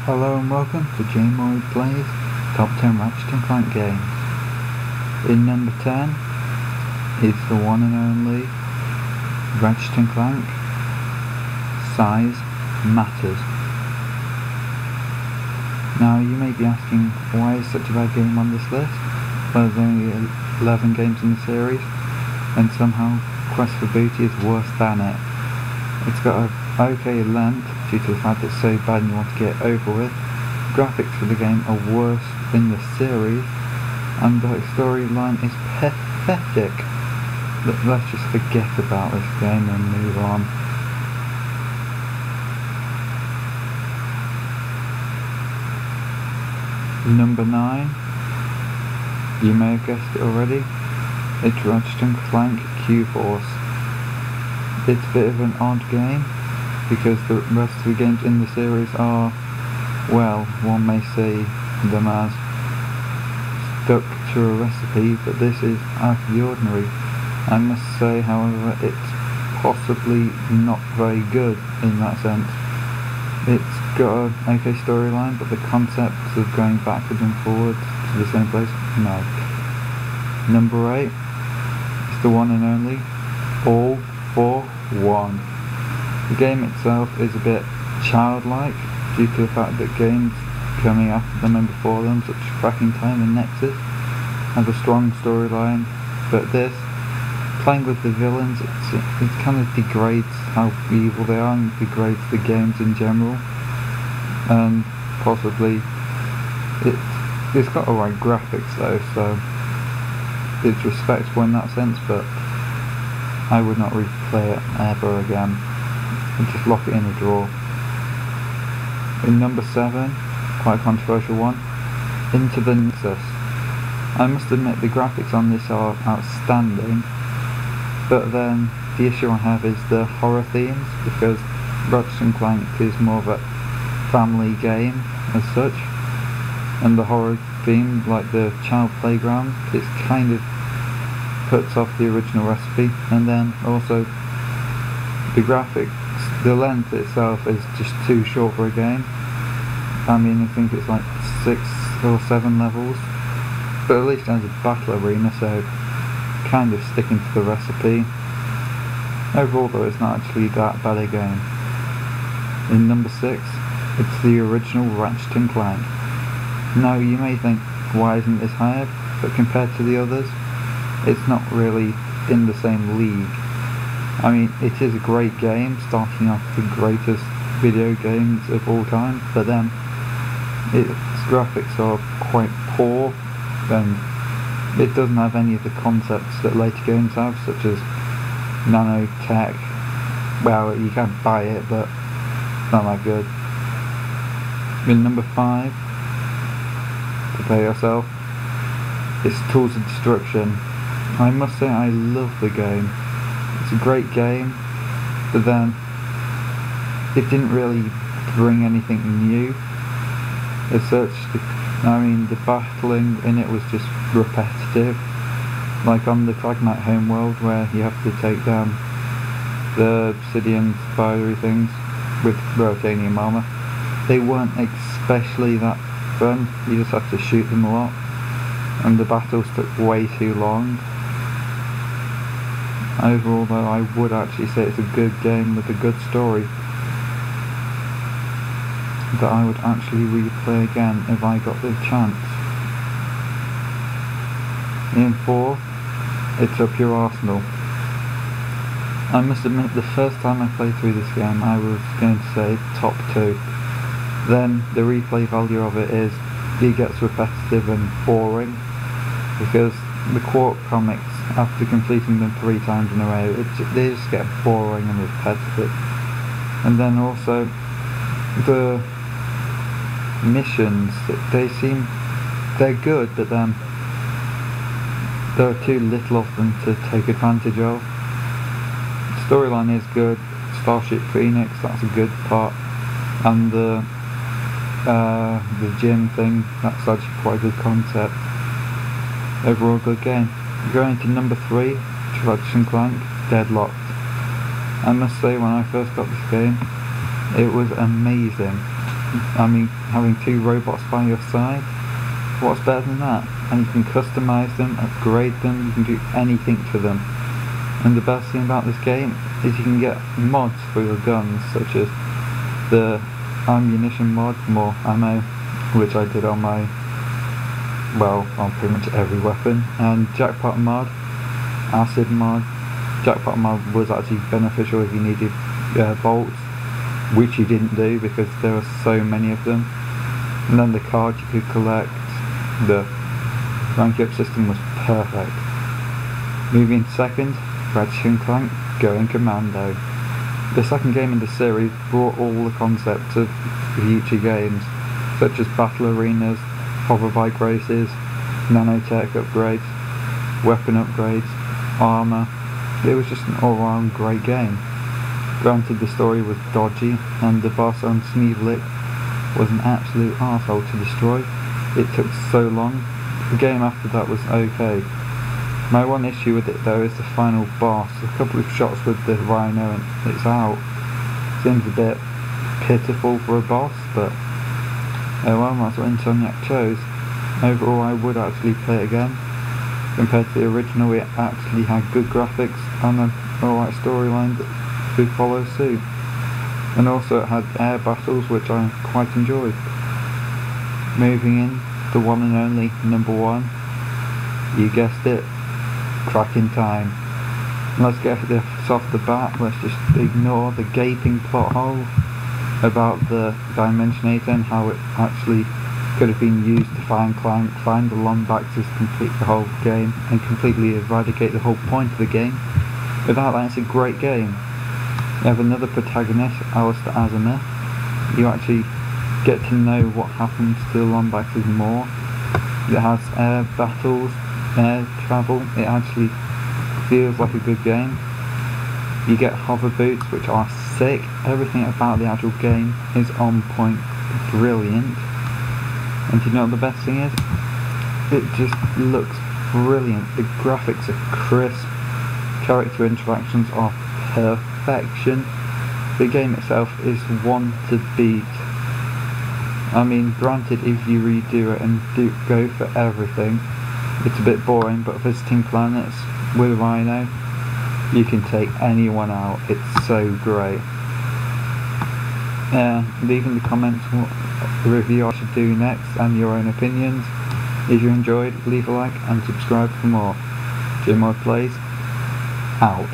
Hello and welcome to J-Moy Plays Top 10 Ratchet and Clank games. In number 10 is the one and only Ratchet and Clank Size Matters. Now you may be asking, why is such a bad game on this list? Well, there's only 11 games in the series, and somehow Quest for Booty is worse than it. It's got a okay length due to the fact it's so bad and you want to get it over with. Graphics for the game are worse than the series, and the storyline is pathetic. Let's just forget about this game and move on. Number 9, you may have guessed it already, it's Ratchet and Clank Q-Force. It's a bit of an odd game, because the rest of the games in the series are, well, one may say them as stuck to a recipe, but this is out of the ordinary. I must say, however, it's possibly not very good in that sense. It's got an okay storyline, but the concept of going backwards and forwards to the same place, no. Number 8 is the one and only All for One. The game itself is a bit childlike due to the fact that games coming after them and before them, such as Crack in Time and Nexus, have a strong storyline, but this, playing with the villains, it kind of degrades how evil they are and degrades the games in general, and possibly it's got alright graphics though, so it's respectable in that sense, but I would not replay it ever again. And just lock it in a drawer. In number 7, quite a controversial one, Into the Nexus. I must admit the graphics on this are outstanding, but then the issue I have is the horror themes, because Ratchet and Clank is more of a family game as such, and the horror theme, like the child playground, it kind of puts off the original recipe, and then also the graphics, the length itself is just too short for a game. I mean, I think it's like 6 or 7 levels, but at least it has a battle arena, so kind of sticking to the recipe. Overall though, it's not actually that bad a game. In number 6, it's the original Ratchet and Clank. Now you may think, why isn't this higher? But compared to the others, it's not really in the same league. I mean, it is a great game, starting off the greatest video games of all time, but then its graphics are quite poor, and it doesn't have any of the concepts that later games have, such as nanotech. Well, you can buy it, but it's not that good. In number 5, prepare yourself, it's Tools of Destruction. I must say I love the game. It's a great game, but then it didn't really bring anything new as such. I mean, the battling in it was just repetitive, like on the Fragment homeworld where you have to take down the obsidian spidery things with rotanium armour. They weren't especially that fun, you just have to shoot them a lot, and the battles took way too long. Overall though, I would actually say it's a good game with a good story that I would actually replay again if I got the chance. In 4th, it's Up Your Arsenal. I must admit, the first time I played through this game I was going to say top 2. Then the replay value of it is, it gets repetitive and boring, because the Quark comics, after completing them 3 times in a row, they just get boring and repetitive. And then also the missions, they're good, but then there are too little of them to take advantage of. The storyline is good, Starship Phoenix, that's a good part, and the gym thing, that's actually quite a good concept. Overall good game. Going to number 3, Ratchet and Clank Deadlocked. I must say, when I first got this game, it was amazing. having 2 robots by your side. What's better than that? And you can customize them, upgrade them, you can do anything to them. And the best thing about this game is you can get mods for your guns, such as the ammunition mod, more ammo, which I did on on pretty much every weapon, and jackpot mod, acid mod. Jackpot mod was actually beneficial if you needed bolts, which you didn't do because there were so many of them. And then the cards you could collect, the rank up system was perfect. Moving second, Ratchet and Clank Going Commando. The second game in the series brought all the concepts of future games, such as battle arenas, hover bike races, nanotech upgrades, weapon upgrades, armour. It was just an all-round great game. Granted, the story was dodgy, and the boss on Sneevlick was an absolute arsehole to destroy. It took so long. The game after that was okay. My one issue with it though is the final boss. A couple of shots with the rhino and it's out. Seems a bit pitiful for a boss, but oh well, that's what Insomniac chose. Overall, I would actually play it again. Compared to the original, it actually had good graphics and an alright storyline that could follow suit. And also it had air battles, which I quite enjoyed. Moving in, the one and only number 1. You guessed it, cracking time. Let's get this off the bat. Let's just ignore the gaping plot hole about the Dimensionator and how it actually could have been used to find Clank, find the Lombaxes, complete the whole game, and completely eradicate the whole point of the game. Without that, it's a great game. You have another protagonist, Alistair Azimuth. You actually get to know what happens to the Lombaxes more. It has air battles, air travel. It actually feels like a good game. You get hover boots, which are sick. Everything about the actual game is on point, brilliant. And do you know what the best thing is? It just looks brilliant. The graphics are crisp, character interactions are perfection. The game itself is one to beat. I mean, granted, if you redo it and go for everything, it's a bit boring, but visiting planets with Rhino, you can take anyone out. It's so great. Leave in the comments what review I should do next and your own opinions. If you enjoyed, leave a like and subscribe for more. Jim Plays out.